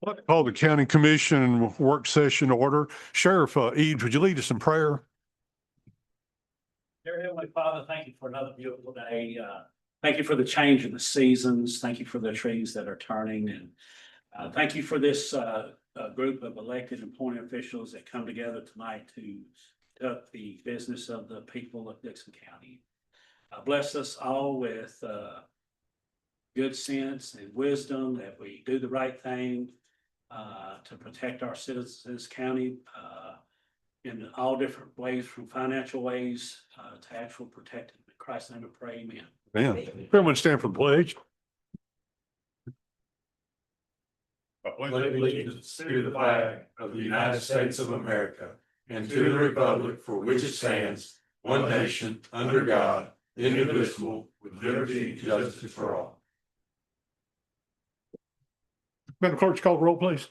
I'd like to call the county commission work session to order. Sheriff Eads, would you lead us in prayer? Dear Heavenly Father, thank you for another beautiful day. Thank you for the change in the seasons. Thank you for the trees that are turning. And thank you for this group of elected and appointed officials that come together tonight to conduct the business of the people of Dickson County. Bless us all with good sense and wisdom that we do the right thing to protect our citizens county in all different ways, from financial ways to actual protecting. In Christ's name we pray, amen. Man, everyone stand for the pledge. I pledge allegiance to the flag of the United States of America and to the republic for which it stands, one nation, under God, indivisible, with liberty and justice for all. Madam Clerk, call the roll, please.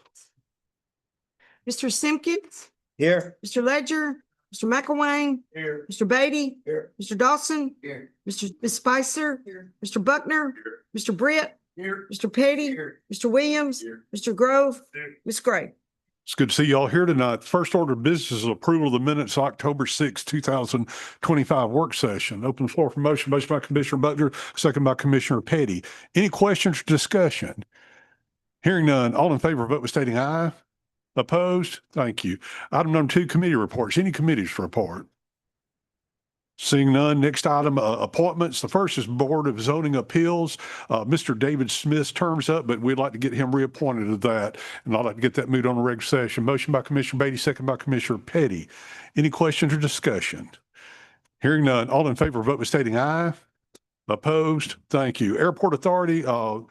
Mr. Simpkins, Here. Mr. Ledger, Mr. McElwain, Here. Mr. Beatty, Here. Mr. Dawson, Here. Ms. Spicer, Here. Mr. Buckner, Here. Mr. Britt, Here. Mr. Petty, Here. Mr. Williams, Here. Mr. Grove, Here. Ms. Gray. It's good to see you all here tonight. First order of business is approval of the minutes, October 6, 2025 work session. Open the floor for motion by Commissioner Butler, second by Commissioner Petty. Any questions or discussion? Hearing none, all in favor, vote by stating aye. Opposed? Thank you. Item number 2, committee reports. Any committees to report? Seeing none, next item, appointments. The first is Board of Zoning Appeals. Mr. David Smith's term's up, but we'd like to get him reappointed to that. And I'd like to get that moved on a regular session. Motion by Commissioner Beatty, second by Commissioner Petty. Any questions or discussion? Hearing none, all in favor, vote by stating aye. Opposed? Thank you. Airport Authority,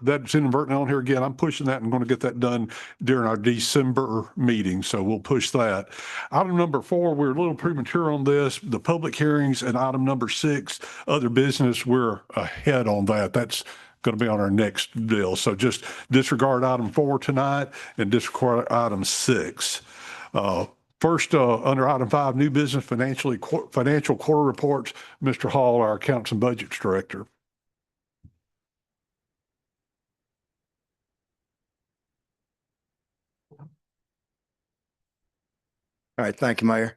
that's inadvertent on here again. I'm pushing that and going to get that done during our December meeting. So we'll push that. Item number 4, we're a little premature on this. The public hearings, and item number 6, other business, we're ahead on that. That's going to be on our next bill. So just disregard item 4 tonight and disregard item 6. First, under item 5, new business financial quarter reports, Mr. Hall, our accounts and budgets director. All right, thank you, Mayor.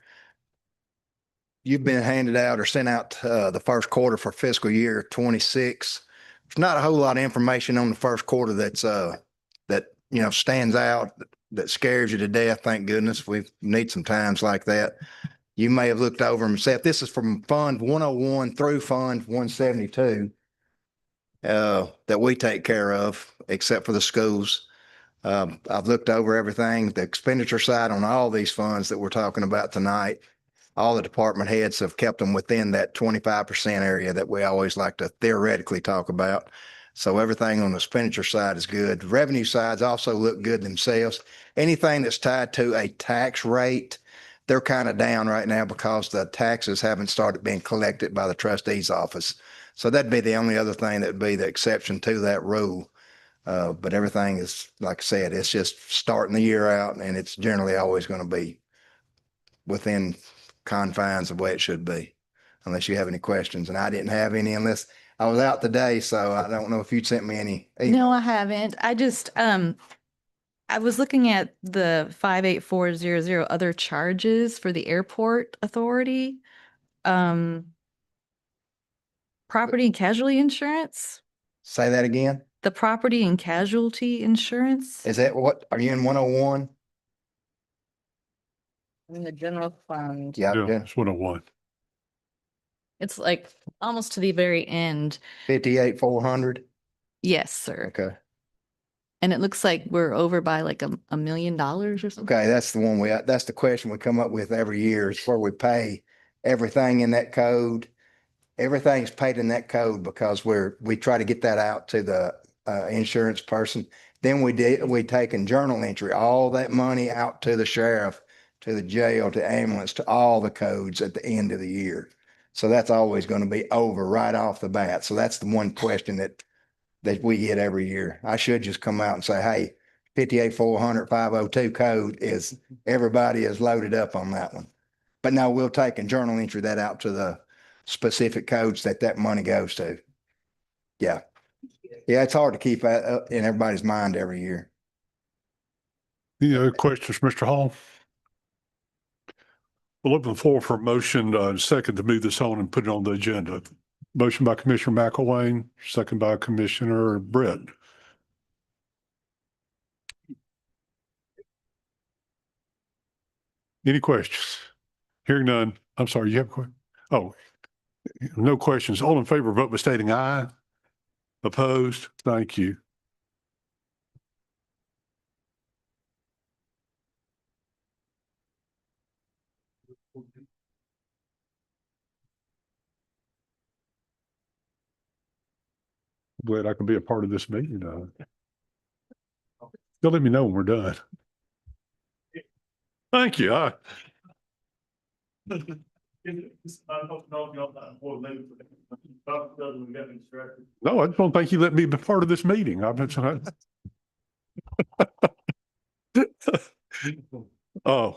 You've been handed out or sent out the first quarter for fiscal year 26. There's not a whole lot of information on the first quarter that's that stands out, that scares you to death. Thank goodness. We need some times like that. You may have looked over them and said, this is from Fund 101 through Fund 172 that we take care of, except for the schools. I've looked over everything, the expenditure side on all these funds that we're talking about tonight. All the department heads have kept them within that 25% area that we always like to theoretically talk about. So everything on the expenditure side is good. Revenue sides also look good themselves. Anything that's tied to a tax rate, they're kind of down right now because the taxes haven't started being collected by the trustee's office. So that'd be the only other thing that would be the exception to that rule. But everything is, like I said, it's just starting the year out, and it's generally always going to be within confines of the way it should be, unless you have any questions. And I didn't have any unless I was out today, so I don't know if you'd sent me any. No, I haven't. I just, I was looking at the 58400 other charges for the airport authority. Property and casualty insurance, Say that again. the property and casualty insurance Is that what, are you in 101? in the general fund. Yeah, Yeah, it's 101. It's like almost to the very end. 58,400. Yes, sir. Okay. And it looks like we're over by like $1 million or something. Okay, that's the one that's the question we come up with every year, is where we pay everything in that code. Everything's paid in that code because we try to get that out to the insurance person. Then we take and journal entry all that money out to the sheriff, to the jail, to ambulance, to all the codes at the end of the year. So that's always going to be over right off the bat. So that's the one question that we get every year. I should just come out and say, hey, 58,400 502 code is, everybody is loaded up on that one. But no, we'll take and journal entry that out to the specific codes that money goes to. Yeah. Yeah, it's hard to keep in everybody's mind every year. Any other questions, Mr. Hall? We'll open the floor for a motion, second to move this on and put it on the agenda. Motion by Commissioner McElwain, second by Commissioner Brett. Any questions? Hearing none. I'm sorry, you have a question? Oh, no questions. All in favor, vote by stating aye. Opposed? Thank you. Glad I can be a part of this meeting. You'll let me know when we're done. Thank you. No, I just don't think you let me be part of this meeting. I've been.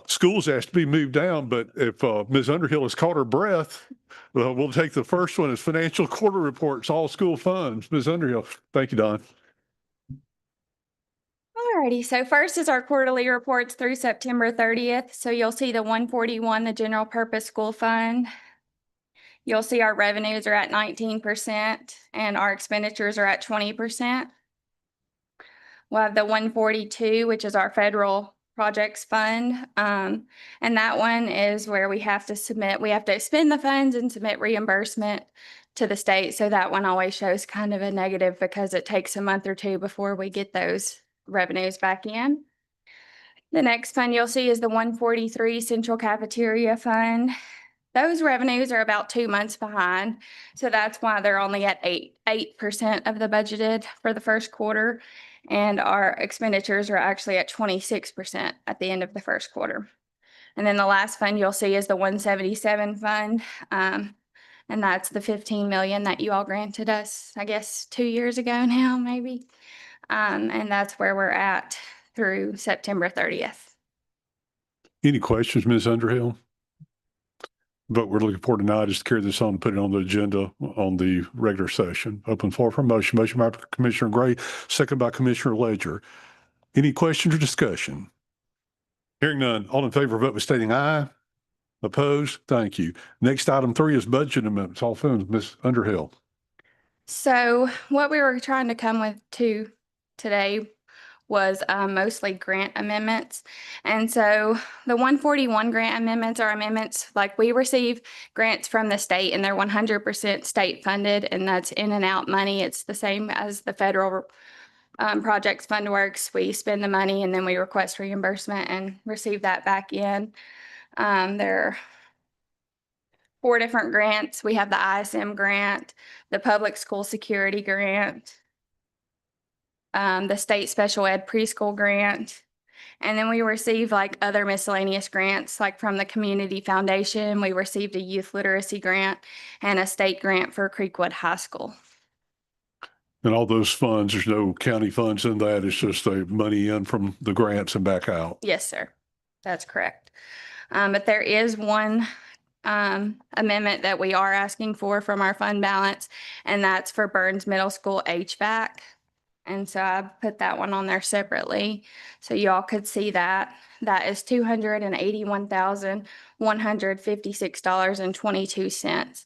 Schools asked to be moved down, but if Ms. Underhill has caught her breath, we'll take the first one as financial quarter reports, all school funds. Ms. Underhill, thank you, Don. Alrighty, so first is our quarterly reports through September 30th. So you'll see the 141, the general purpose school fund. You'll see our revenues are at 19% and our expenditures are at 20%. We'll have the 142, which is our federal projects fund. And that one is where we have to expend the funds and submit reimbursement to the state. So that one always shows kind of a negative because it takes a month or two before we get those revenues back in. The next fund you'll see is the 143 Central Cafeteria Fund. Those revenues are about 2 months behind. So that's why they're only at 8% of the budgeted for the first quarter. And our expenditures are actually at 26% at the end of the first quarter. And then the last fund you'll see is the 177 fund. And that's the 15 million that you all granted us, I guess, 2 years ago now, maybe. And that's where we're at through September 30th. Any questions, Ms. Underhill? Vote we're looking for tonight is to carry this on and put it on the agenda on the regular session. Open floor for motion. Motion by Commissioner Gray, second by Commissioner Ledger. Any questions or discussion? Hearing none. All in favor, vote by stating aye. Opposed? Thank you. Next, item 3 is budget amendments. All funds, Ms. Underhill. So what we were trying to come with today was mostly grant amendments. And so the 141 grant amendments are amendments like we receive grants from the state and they're 100% state funded, and that's in and out money. It's the same as the federal projects fund works. We spend the money and then we request reimbursement and receive that back in. There are 4 different grants. We have the ISM grant, the public school security grant, the state special ed preschool grant. And then we receive like other miscellaneous grants, like from the Community Foundation. We received a youth literacy grant and a state grant for Creekwood High School. And all those funds, there's no county funds in that. It's just the money in from the grants and back out. Yes, sir. That's correct. But there is one amendment that we are asking for from our fund balance, and that's for Burns Middle School HVAC. And so I put that one on there separately so y'all could see that. That is $281,156.22.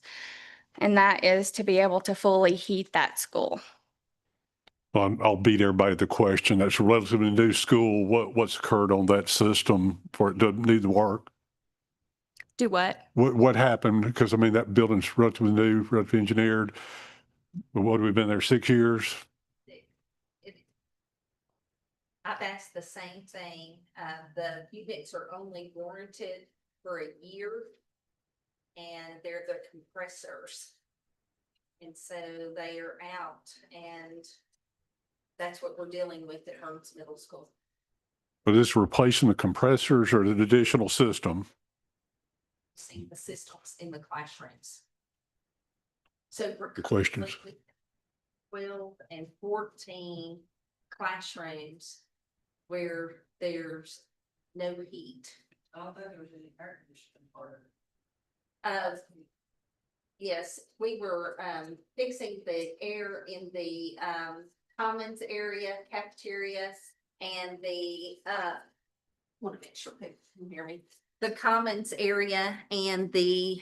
And that is to be able to fully heat that school. I'll beat everybody to the question. That's a relatively new school. What's occurred on that system for it to need the work? Do what? What happened? Because I mean, that building's relatively new, relatively engineered. But what have we been there 6 years? I've asked the same thing. The units are only warranted for a year. And they're the compressors. And so they are out, and that's what we're dealing with at Burns Middle School. But is replacing the compressors or the additional system? See the systems in the classrooms. So for The questions. 12 and 14 classrooms where there's no heat. All those are in the air conditioning part. Yes, we were fixing the air in the commons area, cafeteria, and the want to make sure people can hear me. The commons area and the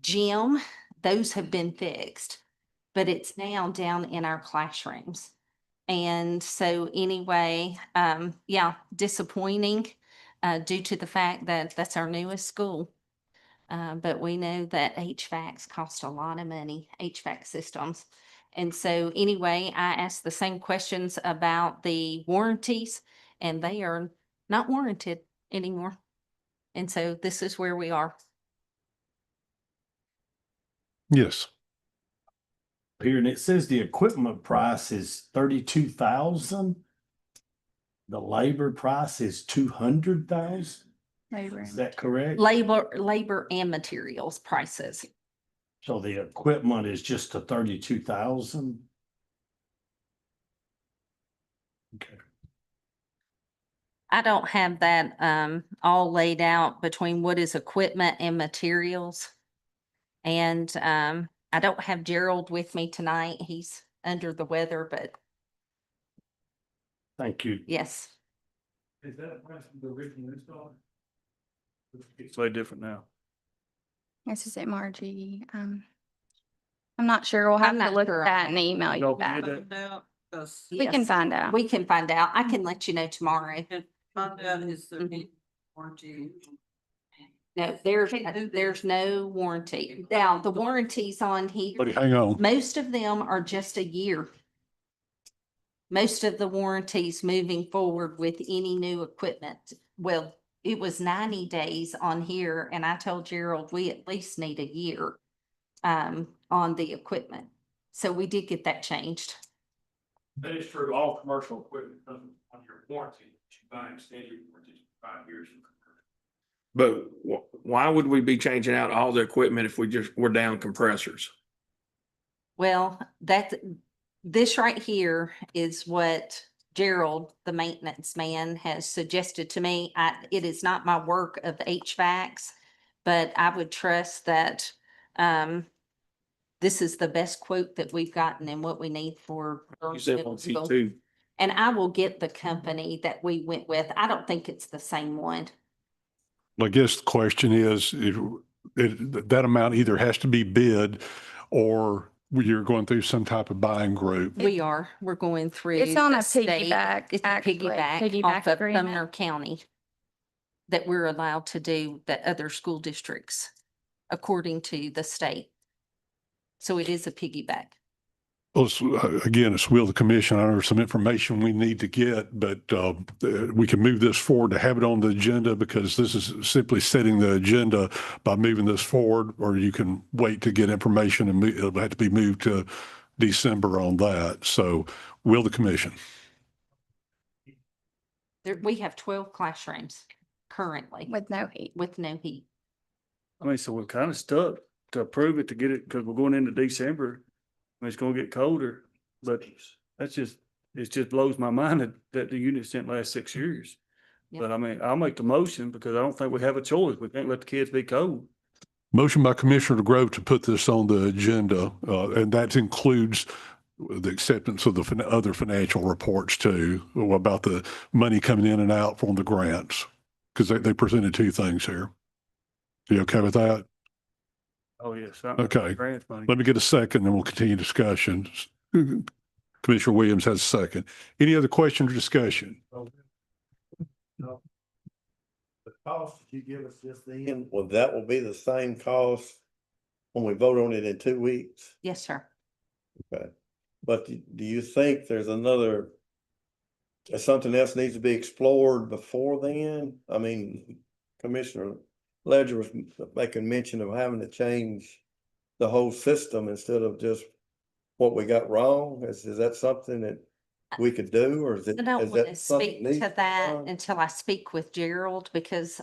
gym, those have been fixed, but it's now down in our classrooms. And so anyway, yeah, disappointing, due to the fact that that's our newest school. But we know that HVACs cost a lot of money, HVAC systems. And so anyway, I asked the same questions about the warranties, and they are not warranted anymore. And so this is where we are. Yes. Here, and it says the equipment price is 32,000. The labor price is 200,000. Is that correct? Labor and materials prices. So the equipment is just to 32,000. Okay. I don't have that all laid out between what is equipment and materials. And I don't have Gerald with me tonight. He's under the weather, but Thank you. yes. Is that a price from the original install? It's way different now. This is at Margie. I'm not sure. We'll have I'm to not look sure. at that and email you Y'all back. get it? We can Yes, find out. we can find out. I can let you know tomorrow. Find out is there Mhm. any warranty? No, there's no warranty. Now, the warranties on here, Buddy, hang on. most of them are just a year. Most of the warranties moving forward with any new equipment, well, it was 90 days on here, and I told Gerald we at least need a year on the equipment. So we did get that changed. That is true, all commercial equipment comes on your warranty, you buy extended warranty for 5 years. But why would we be changing out all the equipment if we're down compressors? Well, this right here is what Gerald, the maintenance man, has suggested to me. It is not my work of HVACs, but I would trust that this is the best quote that we've gotten and what we need for. You said middle on school. T2. And I will get the company that we went with. I don't think it's the same one. I guess the question is, that amount either has to be bid or you're going through some type of buying group. We're going through. It's on the a state. piggyback, It's a actually, piggyback piggyback off of agreement. Sumner County that we're allowed to do that other school districts according to the state. So it is a piggyback. Well, again, it's will the commission. I know there's some information we need to get, but we can move this forward to have it on the agenda because this is simply setting the agenda by moving this forward, or you can wait to get information and it'll have to be moved to December on that. So will the commission? We have 12 classrooms currently With no heat. with no heat. I mean, so we're kind of stuck to approve it to get it because we're going into December. I mean, it's gonna get colder, but it just blows my mind that the units didn't last 6 years. Yep. But I mean, I'll make the motion because I don't think we have a choice. We can't let the kids be cold. Motion by Commissioner DeGrove to put this on the agenda, and that includes the acceptance of the other financial reports too, about the money coming in and out from the grants, because they presented two things here. You okay with that? Oh, yes. Okay. Grant money. Let me get a second, then we'll continue discussion. Commissioner Williams has a second. Any other question or discussion? No. The cost that you give us just then. And well, that will be the same cost when we vote on it in 2 weeks. Yes, sir. Okay. But do you think there's something else needs to be explored before then? I mean, Commissioner Ledger was making mention of having to change the whole system instead of just what we got wrong. Is that something that we could do, or is it? I don't is want that to something speak needs to be that done? until I speak with Gerald because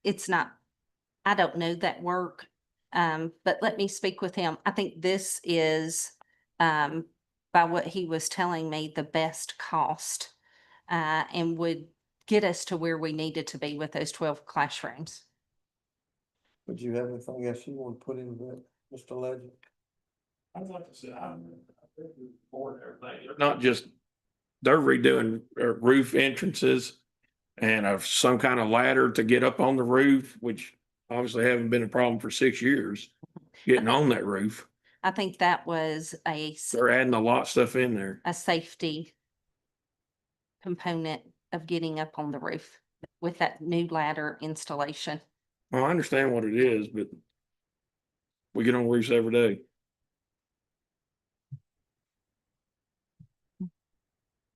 it's not, I don't know that work. But let me speak with him. I think this is, by what he was telling me, the best cost, and would get us to where we needed to be with those 12 classrooms. Would you have anything else you want to put in there, Mr. Ledger? I'd like to say, I'm for everything. Not just, they're redoing roof entrances and some kind of ladder to get up on the roof, which obviously haven't been a problem for 6 years, getting on that roof. I think that was They're adding a lot of stuff in there. a safety component of getting up on the roof with that new ladder installation. Well, I understand what it is, but we get on roofs every day.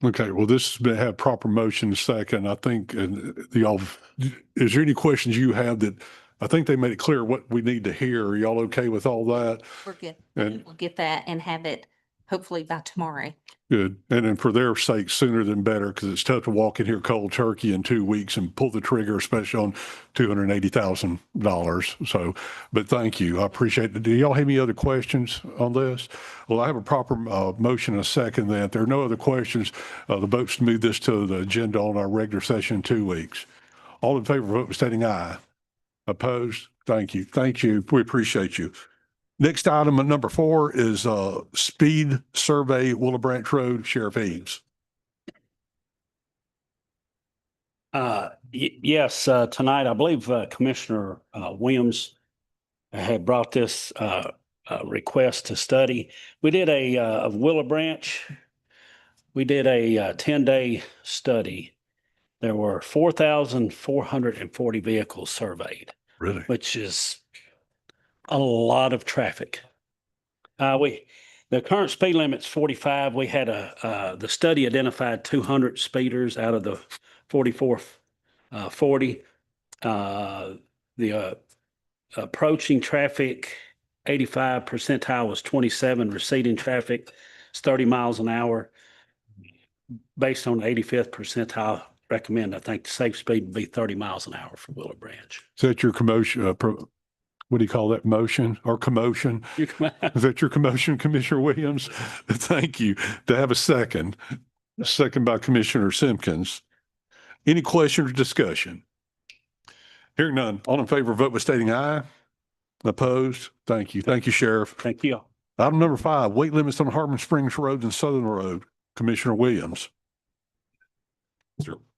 Okay, well, this has been, have proper motion second. I think, and y'all, is there any questions you have that, I think they made it clear what we need to hear. Are y'all okay with all that? We're good. And We'll get that and have it hopefully by tomorrow. good. And then for their sake, sooner than better, because it's tough to walk in here cold turkey in 2 weeks and pull the trigger, especially on $280,000. So, but thank you. I appreciate it. Do y'all have any other questions on this? Well, I have a proper motion and a second then. If there are no other questions, the vote's to move this to the agenda on our regular session in 2 weeks. All in favor, vote by stating aye. Opposed? Thank you. Thank you. We appreciate you. Next item at number 4 is speed survey, Willow Branch Road, Sheriff Eames. Yes, tonight, I believe Commissioner Williams had brought this request to study. We did of Willow Branch, we did a 10-day study. There were 4,440 vehicles surveyed. Really? Which is a lot of traffic. The current speed limit's 45. We had the study identified 200 speeders out of the 40. The approaching traffic, 85 percentile was 27. Receding traffic is 30 miles an hour. Based on 85th percentile, recommend, I think the safe speed would be 30 miles an hour for Willow Branch. Is that your commotion? What do you call that? Motion or commotion? Is that your commotion, Commissioner Williams? Thank you. To have a second by Commissioner Simpkins. Any questions or discussion? Hearing none. All in favor, vote by stating aye. Opposed? Thank you. Thank you, Sheriff. Thank you. Item number 5, weight limits on Harbin Springs Road and Southern Road. Commissioner Williams.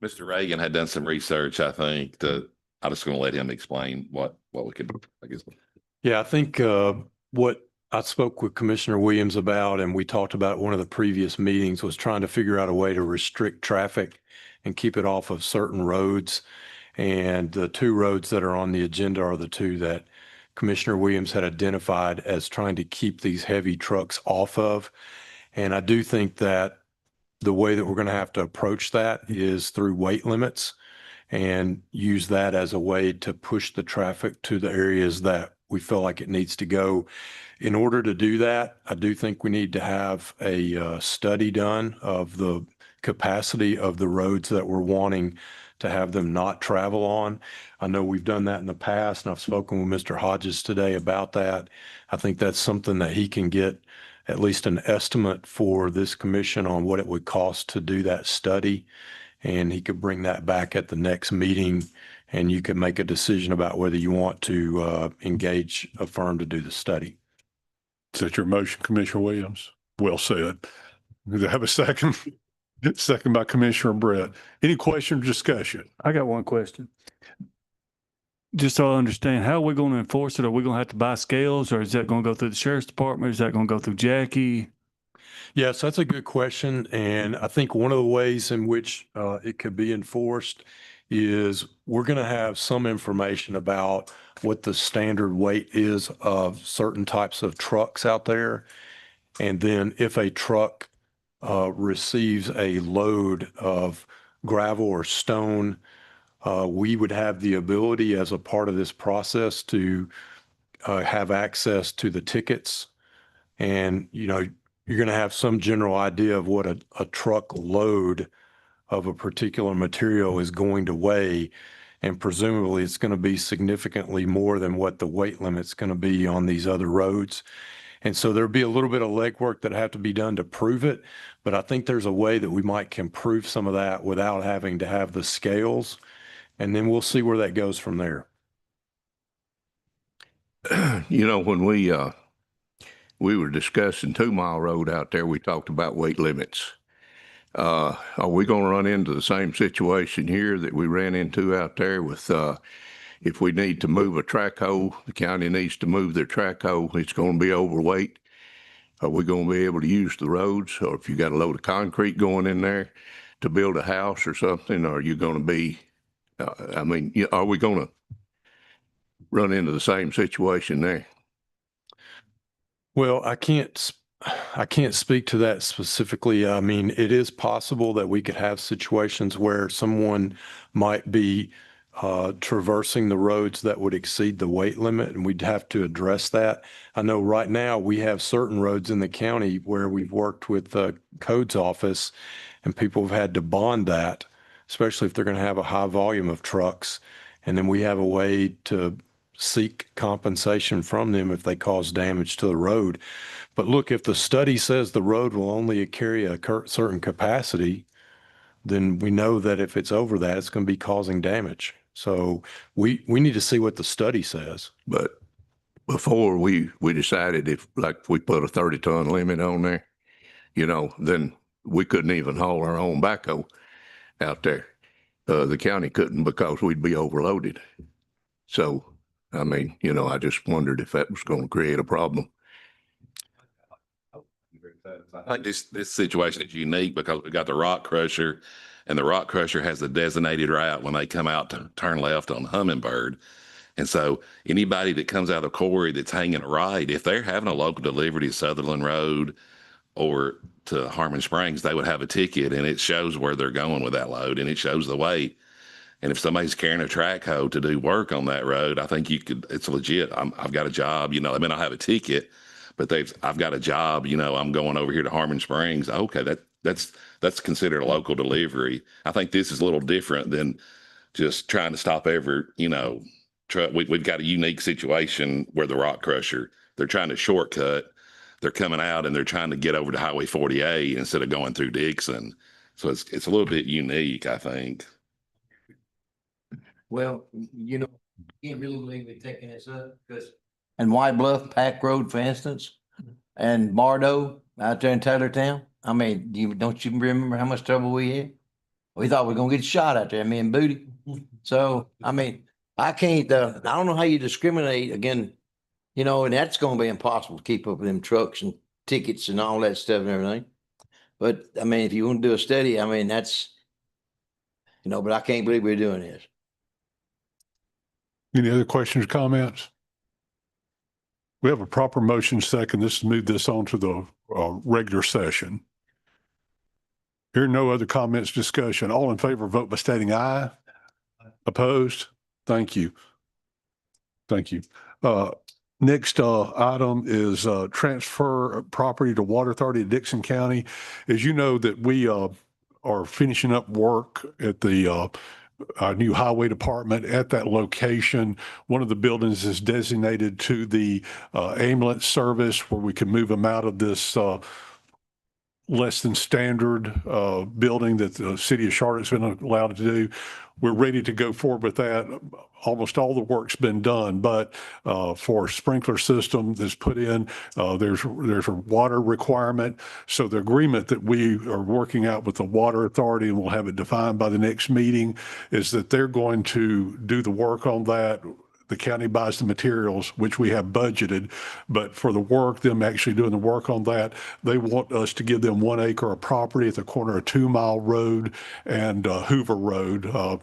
Mr. Reagan had done some research, I think, I'm just going to let him explain what we could, I guess. Yeah, I think what I spoke with Commissioner Williams about, and we talked about one of the previous meetings, was trying to figure out a way to restrict traffic and keep it off of certain roads. And the 2 roads that are on the agenda are the 2 that Commissioner Williams had identified as trying to keep these heavy trucks off of. And I do think that the way that we're going to have to approach that is through weight limits and use that as a way to push the traffic to the areas that we feel like it needs to go. In order to do that, I do think we need to have a study done of the capacity of the roads that we're wanting to have them not travel on. I know we've done that in the past, and I've spoken with Mr. Hodges today about that. I think that's something that he can get at least an estimate for this commission on what it would cost to do that study. And he could bring that back at the next meeting, and you can make a decision about whether you want to engage a firm to do the study. Is that your motion, Commissioner Williams? Well said. Do I have a second? Second by Commissioner Brett. Any question or discussion? I got one question. Just so I understand, how are we going to enforce it? Are we going to have to buy scales, or is that going to go through the sheriff's department? Is that going to go through Jackie? Yes, that's a good question. And I think one of the ways in which it could be enforced is we're going to have some information about what the standard weight is of certain types of trucks out there. And then if a truck receives a load of gravel or stone, we would have the ability as a part of this process to have access to the tickets. And, you know, you're going to have some general idea of what a truck load of a particular material is going to weigh. And presumably it's going to be significantly more than what the weight limit's going to be on these other roads. And so there'll be a little bit of legwork that have to be done to prove it. But I think there's a way that we can prove some of that without having to have the scales. And then we'll see where that goes from there. You know, when we were discussing 2 Mile Road out there, we talked about weight limits. are we going to run into the same situation here that we ran into out there with, if we need to move a track hole, the county needs to move their track hole, it's going to be overweight. Are we going to be able to use the roads? Or if you got a load of concrete going in there to build a house or something, are you going to be, are we going to run into the same situation there? Well, I can't speak to that specifically. I mean, it is possible that we could have situations where someone might be traversing the roads that would exceed the weight limit, and we'd have to address that. I know right now we have certain roads in the county where we've worked with the codes office, and people have had to bond that, especially if they're going to have a high volume of trucks. And then we have a way to seek compensation from them if they cause damage to the road. But look, if the study says the road will only carry a certain capacity, then we know that if it's over that, it's going to be causing damage. So we need to see what the study says. But before we decided if we put a 30-ton limit on there, then we couldn't even haul our own backhoe out there. The county couldn't because we'd be overloaded. So, I mean, I just wondered if that was going to create a problem. I think this situation is unique because we got the rock crusher, and the rock crusher has a designated route when they come out to turn left on Hummingbird. And so anybody that comes out of the quarry that's hanging a right, if they're having a local delivery to Sutherland Road or to Harmon Springs, they would have a ticket, and it shows where they're going with that load, and it shows the weight. And if somebody's carrying a track hoe to do work on that road, I think it's legit. I've got a job, they may not have a ticket, but I've got a job, I'm going over here to Harmon Springs. Okay, that's considered a local delivery. I think this is a little different than just trying to stop every, truck. We've got a unique situation where the rock crusher, they're trying to shortcut. They're coming out and they're trying to get over to Highway 48 instead of going through Dickson. So it's a little bit unique, I think. Well, can't really believe we're taking this up because. And White Bluff Pack Road, for instance, and Bardo out there in Taylortown. I mean, don't you remember how much trouble we had? We thought we were gonna get shot out there, me and Booty. So, I mean, I can't, I don't know how you discriminate again, and that's gonna be impossible to keep up with them trucks and tickets and all that stuff and everything. But I mean, if you want to do a study, I mean, that's, but I can't believe we're doing this. Any other questions or comments? We have a proper motion second. This move this on to the regular session. Hearing no other comments, discussion. All in favor, vote by stating aye. Opposed? Thank you. Thank you. Next item is transfer property to Water Authority of Dickson County. As you know that we are finishing up work at the our new highway department at that location. One of the buildings is designated to the ambulance service where we can move them out of this less than standard building that the city of Charlotte's been allowed to do. We're ready to go forward with that. Almost all the work's been done, but for a sprinkler system that's put in, there's a water requirement. So the agreement that we are working out with the Water Authority, and we'll have it defined by the next meeting, is that they're going to do the work on that. The county buys the materials, which we have budgeted, but for the work, them actually doing the work on that, they want us to give them 1 acre of property at the corner of 2 Mile Road and Hoover Road,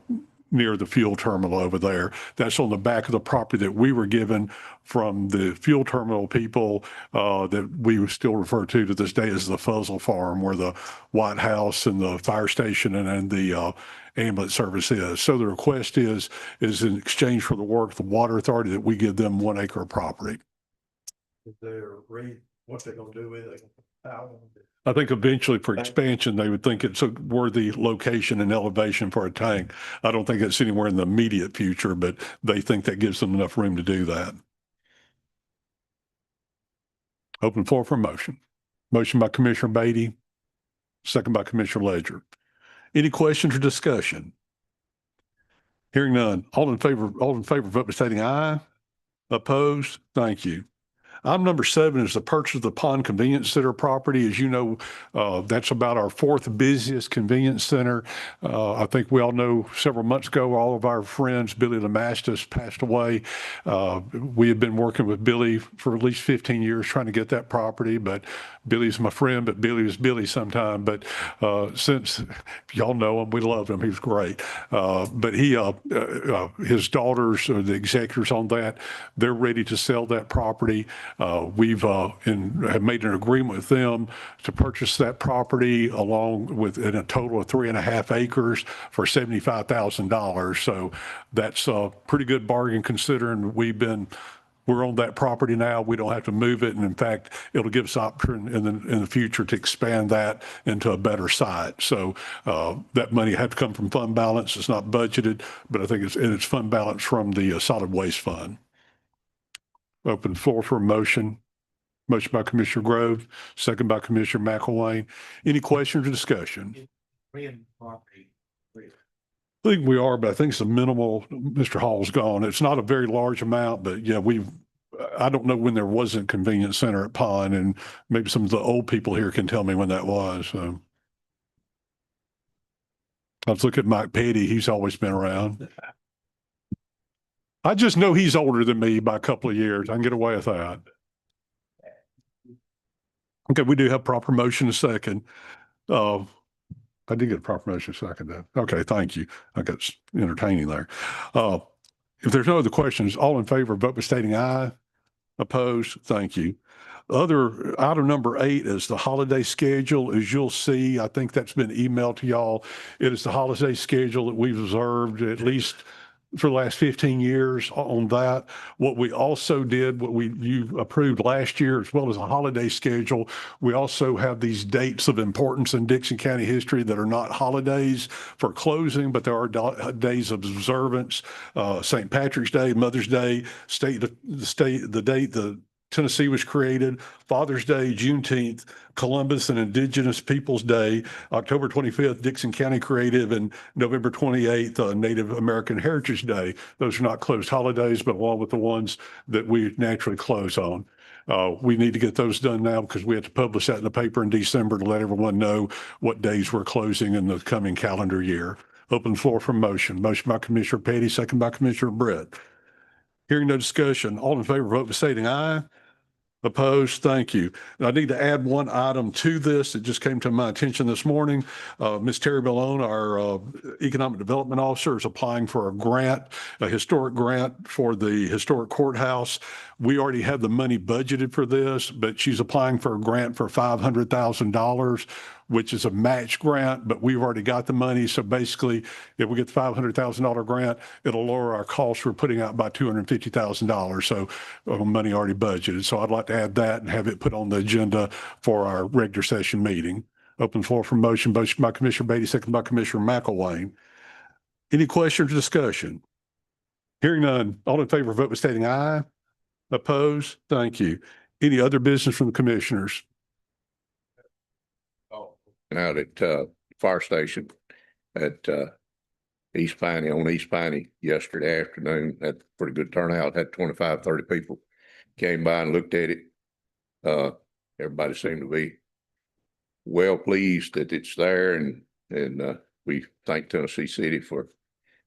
near the fuel terminal over there. That's on the back of the property that we were given from the fuel terminal people that we still refer to this day as the Fuzzle Farm, where the White House and the fire station and the ambulance service is. So the request is in exchange for the work of the Water Authority that we give them 1 acre of property. Is there what they're gonna do with it? I think eventually for expansion, they would think it's a worthy location and elevation for a tank. I don't think it's anywhere in the immediate future, but they think that gives them enough room to do that. Open floor for motion. Motion by Commissioner Beatty, second by Commissioner Ledger. Any questions or discussion? Hearing none. All in favor, vote by stating aye. Opposed? Thank you. Item number 7 is the purchase of the Pond Convenience Center property. As you know, that's about our 4th busiest convenience center. I think we all know several months ago, all of our friends, Billy Lamastus, passed away. We have been working with Billy for at least 15 years trying to get that property, but Billy's my friend, but Billy was Billy sometime. But since y'all know him, we love him. He's great. But his daughters are the executors on that. They're ready to sell that property. We've have made an agreement with them to purchase that property along with in a total of 3.5 acres for $75,000. So that's a pretty good bargain considering we're on that property now. We don't have to move it. And in fact, it'll give us option in the future to expand that into a better site. So that money had to come from fund balance. It's not budgeted, but I think it's fund balance from the solid waste fund. Open floor for a motion. Motion by Commissioner Grove, second by Commissioner McElwain. Any questions or discussion? I think we are, but I think it's a minimal. Mr. Hall's gone. It's not a very large amount, but yeah, I don't know when there wasn't a convenience center at Pond, and maybe some of the old people here can tell me when that was. So I was looking at Mike Petty. He's always been around. I just know he's older than me by a couple of years. I can get away with that. Okay, we do have proper motion a second. I did get a proper motion second then. Okay, thank you. I got entertaining there. If there's no other questions, all in favor, vote by stating aye. Opposed? Thank you. Other item number 8 is the holiday schedule. As you'll see, I think that's been emailed to y'all. It is the holiday schedule that we've observed at least for the last 15 years on that. What we also did, you approved last year, as well as a holiday schedule, we also have these dates of importance in Dickson County history that are not holidays for closing, but there are days of observance. St. Patrick's Day, Mother's Day, the date the Tennessee was created, Father's Day, Juneteenth, Columbus and Indigenous Peoples Day, October 25th, Dickson County Creative, and November 28th, Native American Heritage Day. Those are not closed holidays, but along with the ones that we naturally close on. We need to get those done now because we have to publish that in the paper in December to let everyone know what days we're closing in the coming calendar year. Open floor for motion. Motion by Commissioner Petty, second by Commissioner Brett. Hearing no discussion, all in favor, vote by stating aye. Opposed? Thank you. And I need to add one item to this. It just came to my attention this morning. Ms. Terry Malone, our Economic Development Officer, is applying for a historic grant for the historic courthouse. We already have the money budgeted for this, but she's applying for a grant for $500,000, which is a match grant, but we've already got the money. So basically, if we get the $500,000 grant, it'll lower our costs we're putting out by $250,000. So money already budgeted. So I'd like to add that and have it put on the agenda for our regular session meeting. Open floor for motion by Commissioner Beatty, second by Commissioner McElwain. Any questions or discussion? Hearing none, all in favor, vote by stating aye. Opposed? Thank you. Any other business from the commissioners? Out at fire station at East Piney on East Piney yesterday afternoon. Had pretty good turnout. Had 25, 30 people came by and looked at it. Everybody seemed to be well pleased that it's there, and we thank Tennessee City for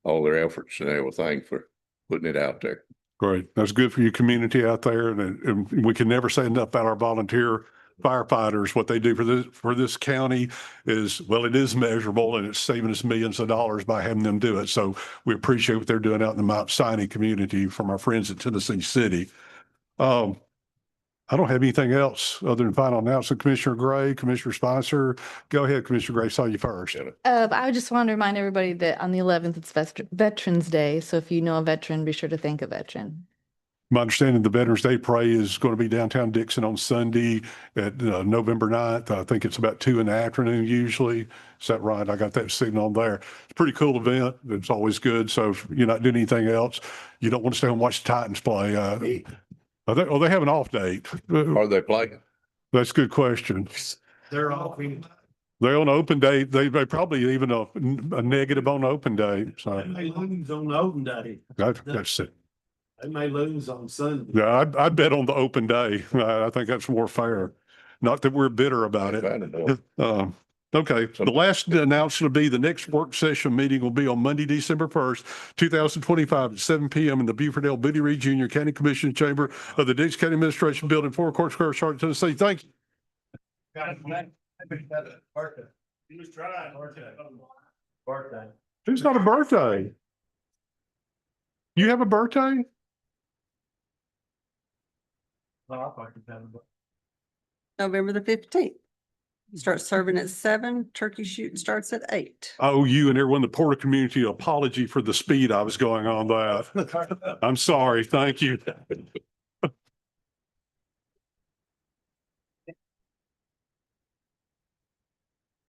all their efforts and everything for putting it out there. Great. That's good for your community out there. And we can never say enough about our volunteer firefighters. What they do for this county is, well, it is measurable, and it's saving us millions of dollars by having them do it. So we appreciate what they're doing out in the Mount Sinai community from our friends at Tennessee City. I don't have anything else other than final announcement. Commissioner Gray, Commissioner Spicer, go ahead, Commissioner Gray. Saw you first. I just want to remind everybody that on the 11th, it's Veterans Day. So if you know a veteran, be sure to thank a veteran. My understanding, the Veterans Day Parade is going to be downtown Dickson on Sunday at November 9th. I think it's about 2 in the afternoon usually. Is that right? I got that signal on there. It's a pretty cool event. It's always good. So if you're not doing anything else, you don't want to stay home and watch the Titans play. They have an off date. Are they playing? That's a good question. They're off. They're on open day. They probably even a negative on open day. So They lose on the open day. that's it. They may lose on Sunday. Yeah, I bet on the open day. I think that's more fair. Not that we're bitter about it. Okay, the last announcement will be the next work session meeting will be on Monday, December 1st, 2025 at 7 p.m. in the Buford L. Biddy Reed Jr. County Commission Chamber of the Dickson County Administration Building, 4 Court Square, Charlotte, Tennessee. Thank you. He was trying. Birthday. Who's got a birthday? You have a birthday? November the 15th. Start serving at 7, turkey shooting starts at 8. I owe you and everyone in the Porter community an apology for the speed I was going on that. I'm sorry. Thank you.